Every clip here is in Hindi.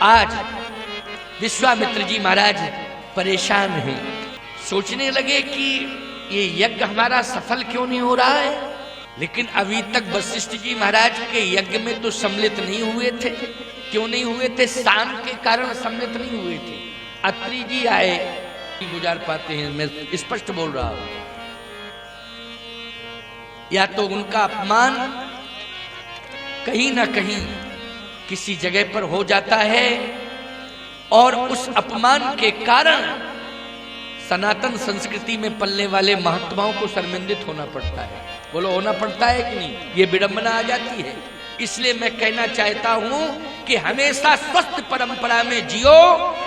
आज विश्वामित्र जी महाराज परेशान हैं, सोचने लगे कि ये यज्ञ हमारा सफल क्यों नहीं हो रहा है। लेकिन अभी तक वशिष्ठ जी महाराज के यज्ञ में तो सम्मिलित नहीं हुए थे। क्यों नहीं हुए थे? शान के कारण सम्मिलित नहीं हुए थे। अत्रि जी आए, गुजार पाते हैं, मैं स्पष्ट बोल रहा हूं। या तो उनका अपमान कहीं ना कहीं किसी जगह पर हो जाता है और उस अपमान के कारण सनातन संस्कृति में पलने वाले महात्माओं को शर्मिंदित होना पड़ता है। बोलो, होना पड़ता है कि नहीं? ये विडंबना आ जाती है। इसलिए मैं कहना चाहता हूं कि हमेशा स्वस्थ परंपरा में जियो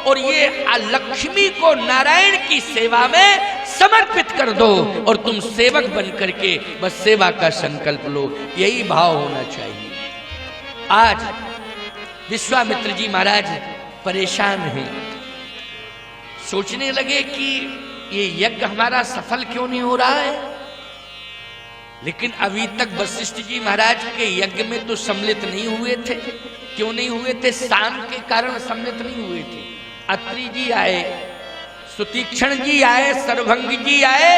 और ये लक्ष्मी को नारायण की सेवा में समर्पित कर दो और तुम सेवक बन करके बस सेवा का संकल्प लो। यही भाव होना चाहिए। आज विश्वामित्र जी महाराज परेशान हैं, सोचने लगे कि ये यज्ञ हमारा सफल क्यों नहीं हो रहा है। लेकिन अभी तक वशिष्ठ जी महाराज के यज्ञ में तो सम्मिलित नहीं हुए थे। क्यों नहीं हुए थे? शान के कारण सम्मिलित नहीं हुए थे। अत्रि जी आए, सुतीक्षण जी आए, सर्वभंग जी आए,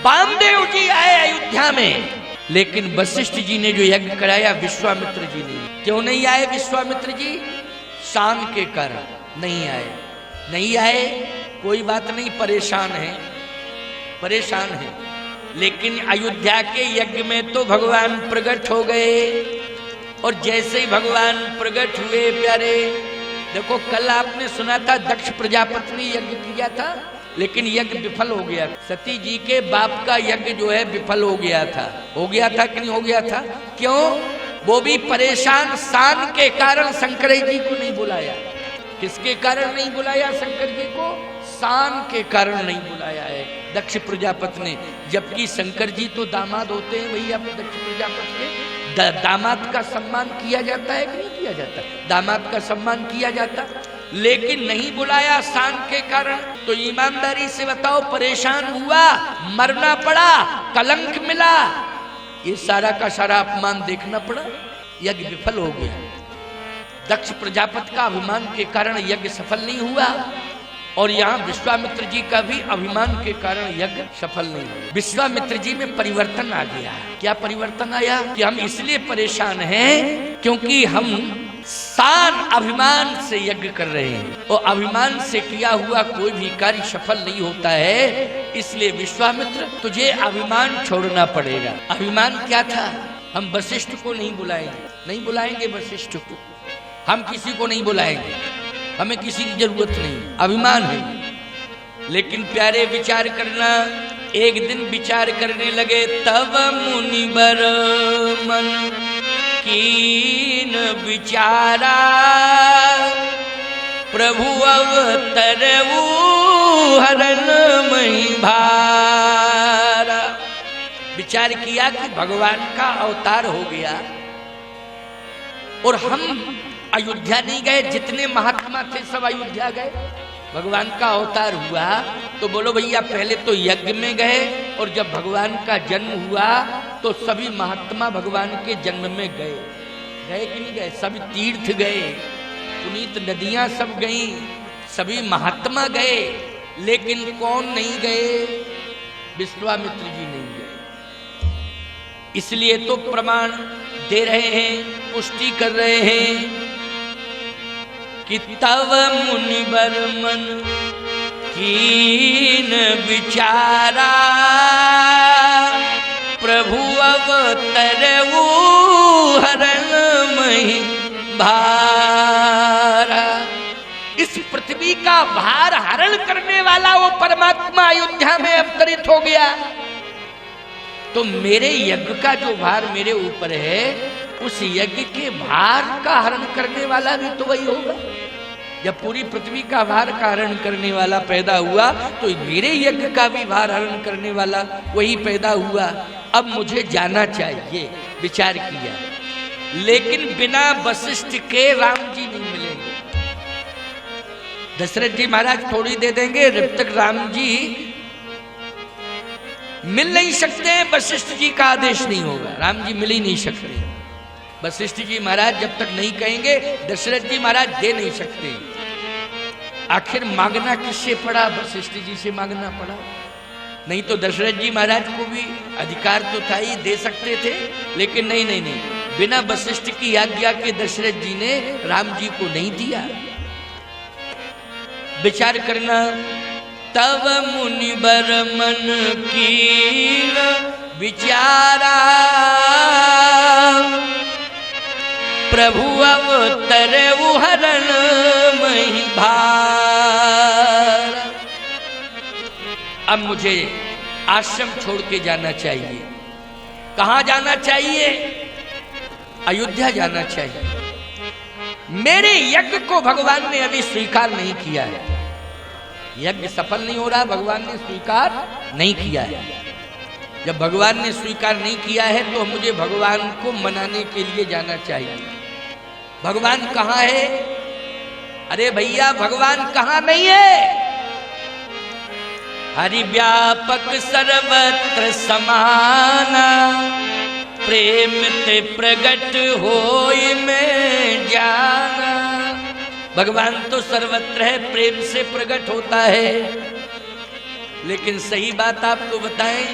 वामदेव जी आए अयोध्या में। लेकिन वशिष्ठ जी ने जो यज्ञ कराया विश्वामित्र जी ने। क्यों नहीं आए विश्वामित्र जी? शान के कारण नहीं आए। नहीं आए, कोई बात नहीं, परेशान है, परेशान है। लेकिन अयोध्या के यज्ञ में तो भगवान प्रकट हो गए और जैसे ही भगवान प्रकट हुए प्यारे, देखो कल आपने सुना था दक्ष प्रजापति ने यज्ञ किया था लेकिन यज्ञ विफल हो गया। सती जी के बाप का यज्ञ जो है विफल हो गया था। हो गया था कि नहीं हो गया था? क्यों? वो भी परेशान, शान के कारण शंकर जी को नहीं बुलाया। किसके कारण नहीं बुलाया शंकर जी को? शान के कारण नहीं बुलाया है दक्ष प्रजापति ने। जबकि शंकर जी तो दामाद होते हैं, वही आप दक्ष प्रजापति के दामाद का सम्मान किया जाता है कि नहीं किया जाता? दामाद का सम्मान किया जाता, लेकिन नहीं बुलाया शान के कारण। तो ईमानदारी से बताओ, परेशान हुआ, मरना पड़ा, कलंक मिला, ये सारा का सारा अपमान देखना पड़ा। यज्ञ विफल हो गया। दक्ष प्रजापति का अभिमान के कारण यज्ञ सफल नहीं हुआ और यहाँ विश्वामित्र जी का भी अभिमान के कारण यज्ञ सफल नहीं हुआ। विश्वामित्र जी में परिवर्तन आ गया। क्या परिवर्तन आया? कि हम इसलिए परेशान हैं क्योंकि हम शान अभिमान से यज्ञ कर रहे हैं और अभिमान से किया हुआ कोई भी कार्य सफल नहीं होता है। इसलिए विश्वामित्र, तुझे अभिमान छोड़ना पड़ेगा। अभिमान क्या था? हम वशिष्ठ को नहीं बुलाएंगे, नहीं बुलाएंगे वशिष्ठ को, हम किसी को नहीं बुलाएंगे, हमें किसी की जरूरत नहीं, अभिमान है। लेकिन प्यारे विचार करना, एक दिन विचार करने लगे, तब मुनिवर मन कीन विचारा, प्रभु अवतरऊ हरण मही भारा। विचार किया कि भगवान का अवतार हो गया और हम अयोध्या नहीं गए। जितने महात्मा थे सब अयोध्या गए। भगवान का अवतार हुआ तो बोलो भैया, पहले तो यज्ञ में गए और जब भगवान का जन्म हुआ तो सभी महात्मा भगवान के जन्म में गए। गए कि नहीं गए? सभी तीर्थ गए, पुनीत नदियां सब गई, सभी महात्मा गए। लेकिन कौन नहीं गए? विश्वामित्र जी नहीं गए। इसलिए तो प्रमाण दे रहे हैं, पुष्टि कर रहे हैं कि तव मुनिवर मन कीन विचारा, प्रभु अवतरऊ हरण मही भारा। इस पृथ्वी का भार हरण करने वाला वो परमात्मा अयोध्या में अवतरित हो गया। तो मेरे यज्ञ का जो भार मेरे ऊपर है, उस यज्ञ के भार का हरण करने वाला भी तो वही होगा। जब पूरी पृथ्वी का भार का हरण करने वाला पैदा हुआ तो मेरे यज्ञ का भी भार हरण करने वाला वही पैदा हुआ। अब मुझे जाना चाहिए, विचार किया। लेकिन बिना वशिष्ठ के राम जी नहीं मिलेंगे। दशरथ जी महाराज थोड़ी दे देंगे, जब तक राम जी मिल नहीं सकते, वशिष्ठ जी का आदेश नहीं होगा, राम जी मिल ही नहीं सकते। वशिष्ठ जी महाराज जब तक नहीं कहेंगे दशरथ जी महाराज दे नहीं सकते। आखिर मांगना किससे पड़ा? वशिष्ठ जी से मांगना पड़ा। नहीं तो दशरथ जी महाराज को भी अधिकार तो था ही, दे सकते थे, लेकिन नहीं नहीं नहीं, बिना वशिष्ठ की आज्ञा के दशरथ जी ने राम जी को नहीं दिया। विचार करना, तब मुनिवर मन कीन विचारा, प्रभु अवतर हरण मही भार। अब मुझे आश्रम छोड़ के जाना चाहिए। कहां जाना चाहिए? अयोध्या जाना चाहिए। मेरे यज्ञ को भगवान ने अभी स्वीकार नहीं किया है। यज्ञ सफल नहीं हो रहा, भगवान ने स्वीकार नहीं किया है। जब भगवान ने स्वीकार नहीं किया है तो मुझे भगवान को मनाने के लिए जाना चाहिए। भगवान कहाँ है? अरे भैया भगवान कहाँ नहीं है? हरि व्यापक सर्वत्र समाना, प्रेम ते प्रगट होय में जाना। भगवान तो सर्वत्र है, प्रेम से प्रकट होता है। लेकिन सही बात आपको बताएं,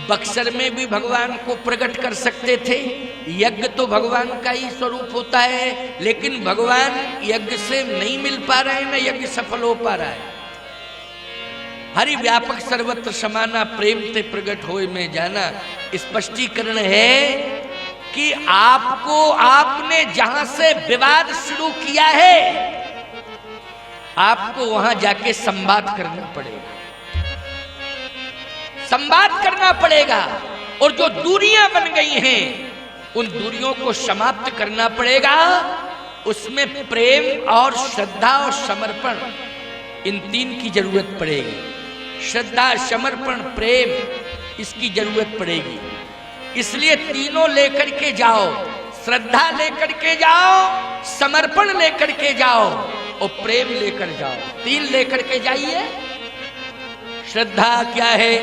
बक्सर में भी भगवान को प्रकट कर सकते थे। यज्ञ तो भगवान का ही स्वरूप होता है, लेकिन भगवान यज्ञ से नहीं मिल पा रहे हैं, न यज्ञ सफल हो पा रहा है। हरि व्यापक सर्वत्र समाना, प्रेम ते प्रकट होय में जाना स्पष्टीकरण है कि आपको, आपने जहां से विवाद शुरू किया है, आपको वहां जाके संवाद करना पड़ेगा, संवाद करना पड़ेगा। और जो दूरियां बन गई हैं उन दूरियों को समाप्त करना पड़ेगा। उसमें प्रेम और श्रद्धा और समर्पण, इन तीन की जरूरत पड़ेगी। श्रद्धा, समर्पण, प्रेम, इसकी जरूरत पड़ेगी। इसलिए तीनों लेकर के जाओ, श्रद्धा लेकर के जाओ, समर्पण लेकर के जाओ और प्रेम लेकर जाओ। तीन लेकर के जाइए। श्रद्धा क्या है?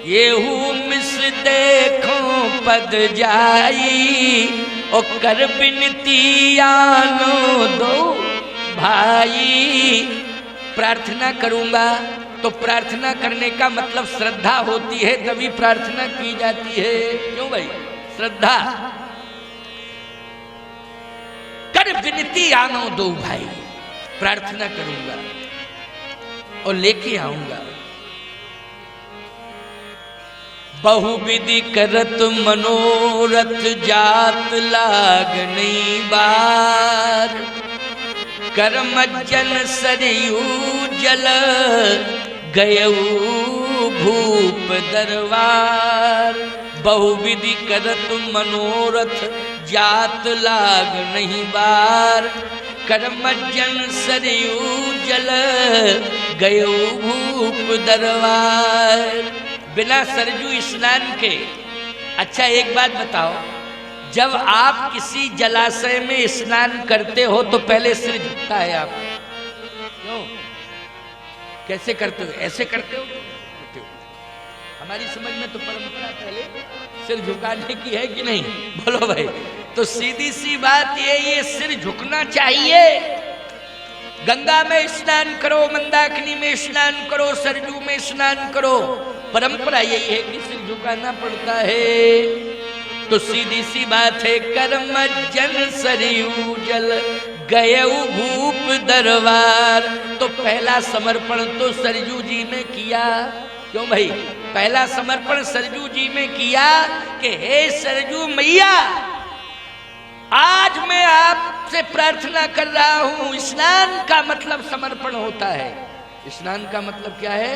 ये हूँ मिस देखो पद जाई, और कर बिनती आनो दो भाई। प्रार्थना करूंगा तो प्रार्थना करने का मतलब श्रद्धा होती है, तभी प्रार्थना की जाती है। क्यों भाई? श्रद्धा। कर विनती आनो दो भाई, प्रार्थना करूंगा और लेके आऊंगा। बहुविधि करत मनोरथ जात लागनी बार, कर्मज्जन सरयू जल गयऊ भूप दरबार। बहुविधि करत मनोरथ जात लाग नहीं बार, कर्मज्जन सरयू जल गयऊ भूप दरबार। बिना सरजू स्नान के। अच्छा एक बात बताओ, जब आप किसी जलाशय में स्नान करते हो तो पहले सिर झुकता है आप? क्यों? कैसे करते हो? ऐसे करते हो? हमारी समझ में तो परंपरा पहले सिर झुकाने की है कि नहीं? बोलो भाई। तो सीधी सी बात ये सिर झुकना चाहिए। गंगा में स्नान करो, मंदाकिनी में स्नान करो, सरजू में स्नान करो, परंपरा यही है कि सिर झुकाना पड़ता है। तो सीधी सी बात है, कर्मज्जन सरयू जल गयऊ भूप दरबार। तो पहला समर्पण तो सरजू जी में किया। क्यों भाई? पहला समर्पण सरजू जी में किया कि हे सरजू मैया, आज मैं आपसे प्रार्थना कर रहा हूं। स्नान का मतलब समर्पण होता है। स्नान का मतलब क्या है?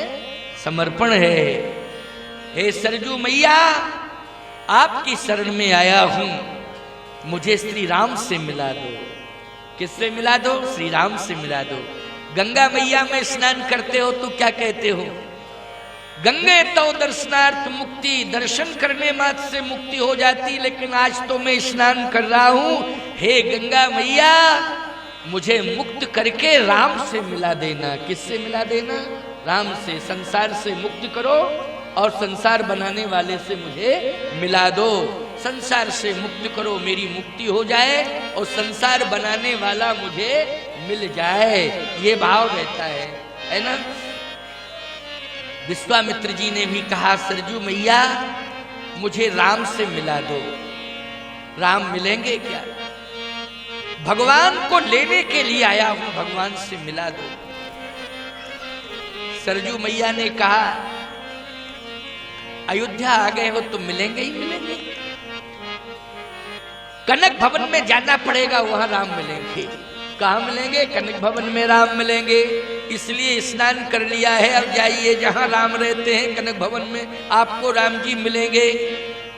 समर्पण है। हे सरजू मैया, आपकी शरण में आया हूं, मुझे श्री राम से मिला दो। किससे मिला दो? श्री राम से मिला दो। गंगा मैया में स्नान करते हो तो क्या कहते हो? गंगे तो दर्शनार्थ मुक्ति, दर्शन करने मात्र से मुक्ति हो जाती, लेकिन आज तो मैं स्नान कर रहा हूं। हे गंगा मैया, मुझे मुक्त करके राम से मिला देना। किससे मिला देना? राम से। संसार से मुक्त करो और संसार बनाने वाले से मुझे मिला दो। संसार से मुक्त करो, मेरी मुक्ति हो जाए और संसार बनाने वाला मुझे मिल जाए, ये भाव रहता है ना। विश्वामित्र जी ने भी कहा, सरजू मैया मुझे राम से मिला दो। राम मिलेंगे क्या? भगवान को लेने के लिए आया हूं, भगवान से मिला दो। सरजू मैया ने कहा, अयोध्या आ गए हो तो मिलेंगे ही मिलेंगे। कनक भवन में जाना पड़ेगा, वहां राम मिलेंगे। कहाँ मिलेंगे? कनक भवन में राम मिलेंगे। इसलिए स्नान कर लिया है, अब जाइए जहां राम रहते हैं कनक भवन में, आपको राम जी मिलेंगे।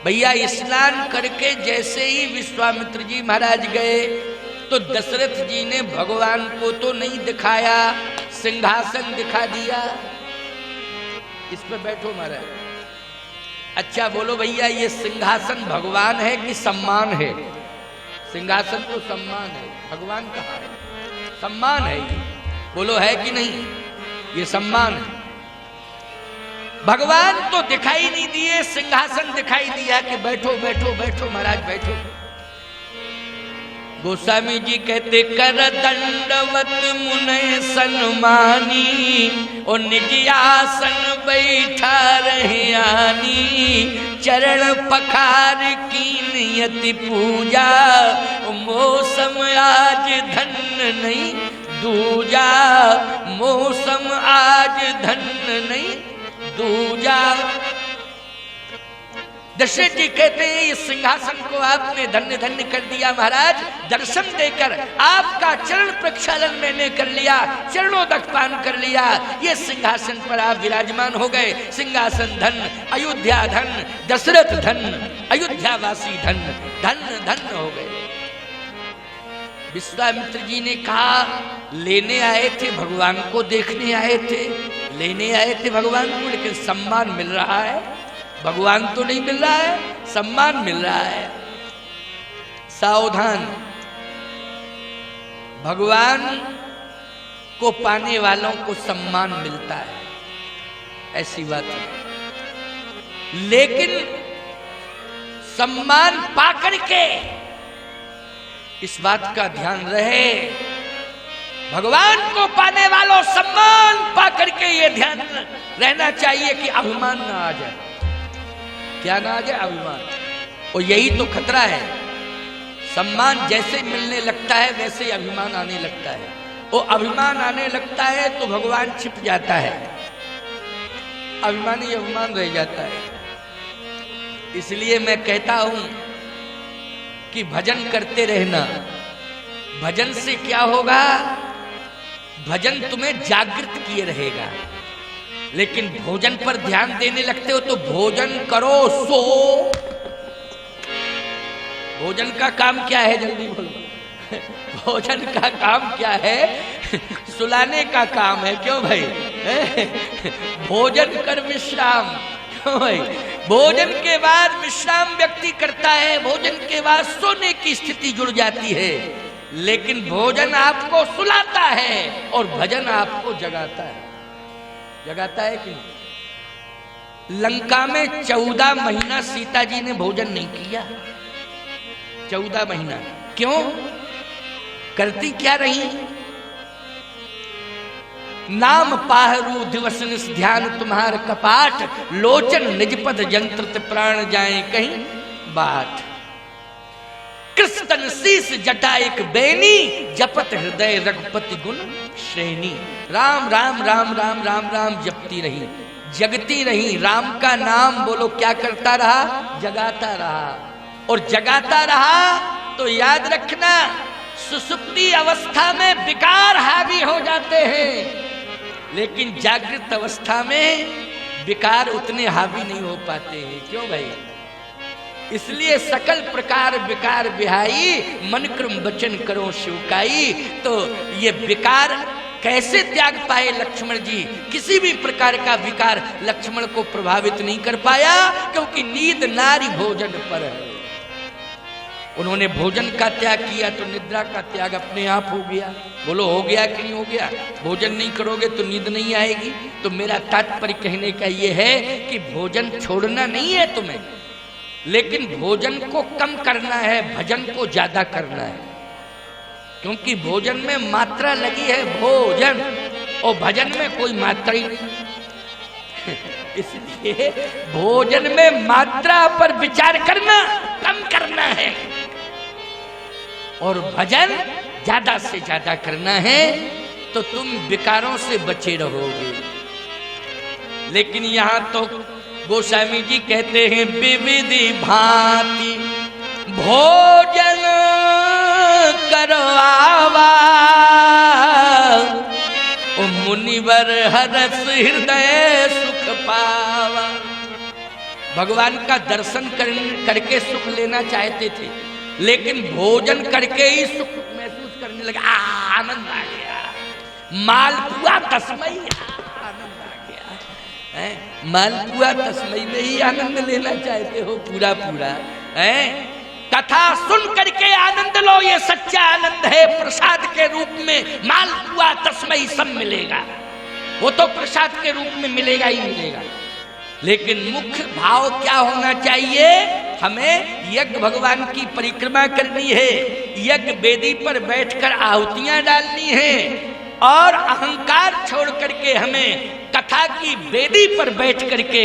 भैया स्नान करके जैसे ही विश्वामित्र जी महाराज गए तो दशरथ जी ने भगवान को तो नहीं दिखाया, सिंहासन दिखा दिया। इस पे बैठो महाराज। अच्छा बोलो भैया, ये सिंहासन भगवान है कि सम्मान है? सिंहासन तो सम्मान है, भगवान कहाँ है? सम्मान है ये, बोलो है कि नहीं? ये सम्मान है। भगवान तो दिखाई नहीं दिए, सिंहासन दिखाई दिया कि बैठो बैठो बैठो महाराज बैठो। गोस्वामी जी कहते, कर दंडवत मुने सन्मानी, और निज आसन बैठा रहे आनी, चरण पखार कीन यति पूजा, मौसम आज धन्य नहीं दूजा, मौसम आज धन्य नहीं दूजा। दशरथ जी कहते हैं, इस सिंहासन को आपने धन्य धन्य कर दिया महाराज, दर्शन देकर आपका चरण प्रक्षालन मैंने कर लिया, चरणों तक पान कर लिया, ये सिंहासन पर आप विराजमान हो गए। सिंहासन धन, अयोध्या धन, दशरथ धन, अयोध्यावासी धन, धन धन हो गए। विश्वामित्र जी ने कहा, लेने आए थे भगवान को, देखने आए थे, लेने आए थे भगवान को, लेकिन सम्मान मिल रहा है, भगवान तो नहीं मिल रहा है, सम्मान मिल रहा है। सावधान, भगवान को पाने वालों को सम्मान मिलता है, ऐसी बात है। लेकिन सम्मान पाकर के इस बात का ध्यान रहे, भगवान को पाने वालों सम्मान पाकर के ये ध्यान रहना चाहिए कि अभिमान ना आ जाए। क्या ना आ जाए? अभिमान। और यही तो खतरा है। सम्मान जैसे मिलने लगता है वैसे ही अभिमान आने लगता है, और अभिमान आने लगता है तो भगवान छिप जाता है, अभिमान ही अभिमान रह जाता है। इसलिए मैं कहता हूं कि भजन करते रहना। भजन से क्या होगा? भजन तुम्हें जागृत किए रहेगा। लेकिन भोजन पर ध्यान देने लगते हो तो भोजन करो सो। भोजन का काम क्या है? जल्दी बोलो। भोजन का काम क्या है? सुलाने का काम है। क्यों भाई? भोजन कर विश्राम। क्यों भाई? भोजन के बाद विश्राम व्यक्ति करता है, भोजन के बाद सोने की स्थिति जुड़ जाती है। लेकिन भोजन आपको सुलाता है और भजन आपको जगाता है। जगाता है कि लंका में 14 महीना सीता जी ने भोजन नहीं किया। 14 महीना। क्यों? करती क्या रही? नाम पाहरू दिवस निस ध्यान तुम्हार कपाट, लोचन निजपद यंत्र प्राण जाए कहीं बाट। कृष्ण शीस जटा एक बैनी, जपत हृदय रघुपति गुण श्रेणी। राम राम राम राम राम राम जपती रही, जगती रही। राम का नाम बोलो क्या करता रहा? जगाता रहा। और जगाता रहा तो याद रखना, सुसुप्ति अवस्था में विकार हावी हो जाते हैं, लेकिन जागृत अवस्था में विकार उतने हावी नहीं हो पाते हैं। क्यों भाई? इसलिए सकल प्रकार विकार बिहाई, मन क्रम वचन करो शिवकाई। तो ये विकार कैसे त्याग पाए लक्ष्मण जी? किसी भी प्रकार का विकार लक्ष्मण को प्रभावित नहीं कर पाया, क्योंकि नींद नारी भोजन पर है। उन्होंने भोजन का त्याग किया तो निद्रा का त्याग अपने आप हो गया। बोलो हो गया कि नहीं हो गया? भोजन नहीं करोगे तो नींद नहीं आएगी। तो मेरा तात्पर्य कहने का यह है कि भोजन छोड़ना नहीं है तुम्हें, लेकिन भोजन को कम करना है, भजन को ज्यादा करना है, क्योंकि भोजन में मात्रा लगी है, भोजन, और भजन में कोई मात्रा ही नहीं। इसलिए भोजन में मात्रा पर विचार करना कम करना है और भजन ज्यादा से ज्यादा करना है, तो तुम विकारों से बचे रहोगे। लेकिन यहां तो गोस्वामी जी कहते हैं विविधि भांति भोजन करवावा, ओ मुनिवर हरस हृदय सुख पावा। भगवान का दर्शन करके सुख लेना चाहते थे, लेकिन भोजन करके ही सुख महसूस करने लगे। आनंद आ गया, मालपुआ तस्मई, आनंद आ गया है। मालपुआ तस्मई में ही आनंद लेना चाहते हो पूरा पूरा है। कथा सुन करके आनंद लो, ये सच्चा आनंद है। प्रसाद के रूप में मालपुआ तस्मई सब मिलेगा, वो तो प्रसाद के रूप में मिलेगा ही मिलेगा। लेकिन मुख्य भाव क्या होना चाहिए? हमें यज्ञ भगवान की परिक्रमा करनी है, यज्ञ वेदी पर बैठकर आहुतियां डालनी है, और अहंकार छोड़ करके हमें कथा की वेदी पर बैठ करके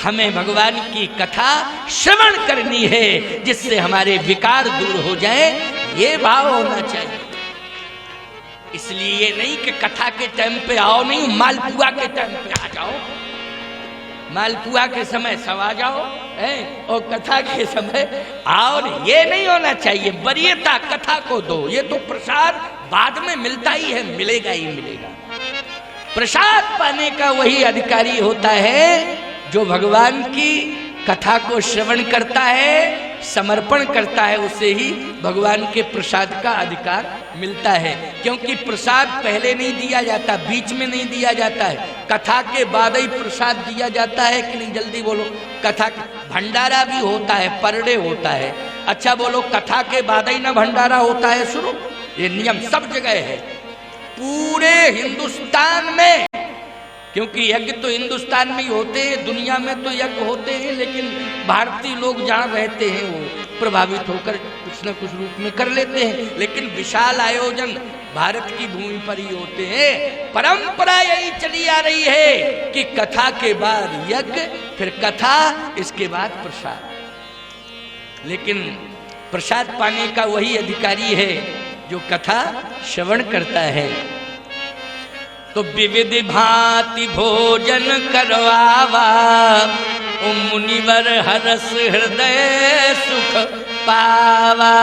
हमें भगवान की कथा श्रवण करनी है, जिससे हमारे विकार दूर हो जाए। ये भाव होना चाहिए। इसलिए ये नहीं कि कथा के टाइम पे आओ, नहीं, मालपुआ के टाइम पे आ जाओ, मालपुआ के समय सब आ जाओ है, और कथा के समय आओ नहीं, ये नहीं होना चाहिए। वरीयता कथा को दो, ये तो प्रसाद बाद में मिलता ही है, मिलेगा ही मिलेगा। प्रसाद पाने का वही अधिकारी होता है जो भगवान की कथा को श्रवण करता है, समर्पण करता है, उसे ही भगवान के प्रसाद का अधिकार मिलता है। क्योंकि प्रसाद पहले नहीं दिया जाता, बीच में नहीं दिया जाता है, कथा के बाद ही प्रसाद दिया जाता है कि नहीं? जल्दी बोलो। कथा भंडारा भी होता है, परडे होता है। अच्छा बोलो, कथा के बाद ही ना भंडारा होता है शुरू? ये नियम सब जगह है, पूरे हिंदुस्तान में। क्योंकि यज्ञ तो हिंदुस्तान में ही होते हैं, दुनिया में तो यज्ञ होते हैं, लेकिन भारतीय लोग जहाँ रहते हैं वो प्रभावित होकर कुछ न कुछ रूप में कर लेते हैं। लेकिन विशाल आयोजन भारत की भूमि पर ही होते हैं। परंपरा यही चली आ रही है कि कथा के बाद यज्ञ, फिर कथा, इसके बाद प्रसाद। लेकिन प्रसाद पाने का वही अधिकारी है जो कथा श्रवण करता है। तो विविध भांति भोजन करवावा, ओ मुनिवर हरस हृदय सुख पावा।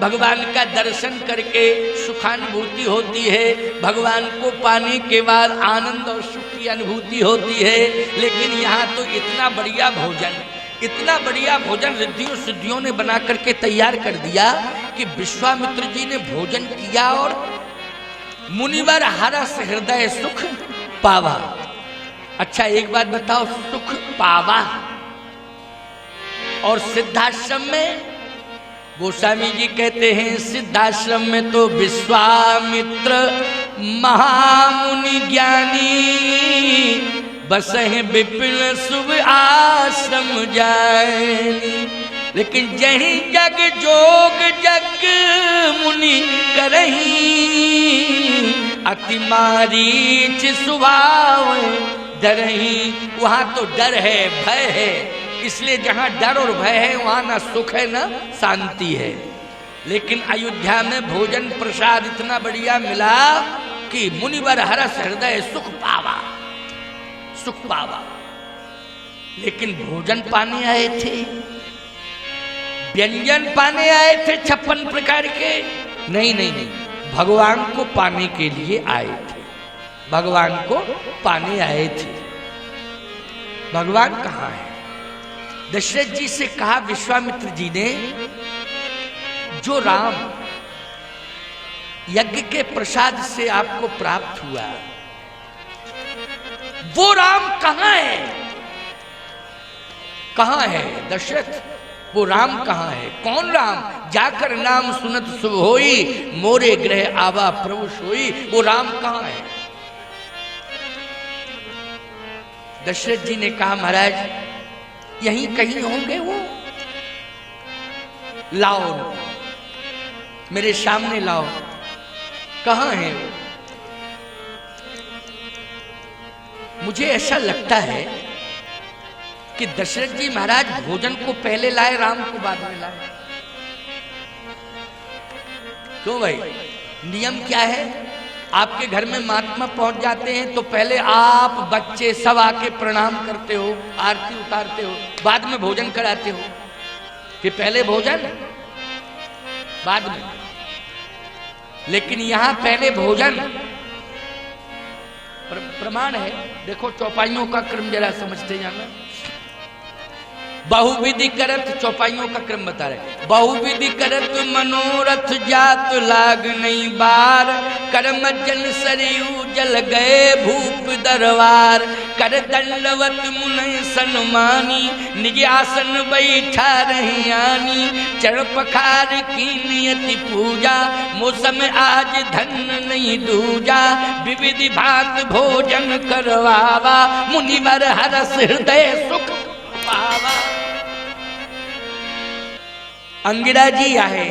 भगवान का दर्शन करके सुखानुभूति होती है, भगवान को पाने के बाद आनंद और सुख की अनुभूति होती है। लेकिन यहाँ तो इतना बढ़िया भोजन, इतना बढ़िया भोजन रिद्धियों सिद्धियों ने बना करके तैयार कर दिया कि विश्वामित्र जी ने भोजन किया और मुनिवर हरस हृदय सुख पावा। अच्छा एक बात बताओ, सुख पावा और सिद्धाश्रम में? गोस्वामी जी कहते हैं सिद्धाश्रम में तो विश्वामित्र महामुनि ज्ञानी, बसहि विपिन शुभ आश्रम जायनी। लेकिन जही जग जोग जग मुनि करही, अति मारीच स्वभाव डरही। वहां तो डर है, भय है, इसलिए जहां डर और भय है वहां ना सुख है ना शांति है। लेकिन अयोध्या में भोजन प्रसाद इतना बढ़िया मिला कि मुनिवर हरस हृदय सुख पावा, सुख पावा। लेकिन भोजन पाने आए थे, व्यंजन पाने आए थे 56 प्रकार के? नहीं नहीं नहीं, भगवान को पाने के लिए आए थे, भगवान को पाने आए थे। भगवान कहाँ है? दशरथ जी से कहा विश्वामित्र जी ने, जो राम यज्ञ के प्रसाद से आपको प्राप्त हुआ, वो राम कहाँ है? कहाँ है दशरथ? वो राम कहाँ है? कौन राम? जाकर नाम सुनत शुभ होई, मोरे ग्रह आवा प्रभु सोई। वो राम कहाँ है? दशरथ जी ने कहा महाराज यहीं कहीं होंगे वो, लाओ मेरे सामने लाओ। कहाँ है वो? मुझे ऐसा लगता है कि दशरथ जी महाराज भोजन को पहले लाए, राम को बाद में लाए। क्यों भाई? नियम क्या है? आपके घर में महात्मा पहुंच जाते हैं तो पहले आप बच्चे सब आके प्रणाम करते हो, आरती उतारते हो, बाद में भोजन कराते हो कि पहले भोजन बाद में? लेकिन यहां पहले भोजन प्रमाण है। देखो चौपाइयों का क्रम जरा समझते जाना। बहुविधि करत, चौपाइयों का क्रम बता रहे। बहुविधि करत मनोरथ जात लाग नहीं बार, कर्म जन सरयू जल गए भूप दरबार। कर दंडवत मुनि सन्मानी, निज आसन बैठा रही आनी। चरण पखार की नियति पूजा, मौसम आज धन नहीं दूजा। विविधि भात भोजन करवावा, मुनिवर हरस हृदय सुख पावा। अंगिरा जी आहे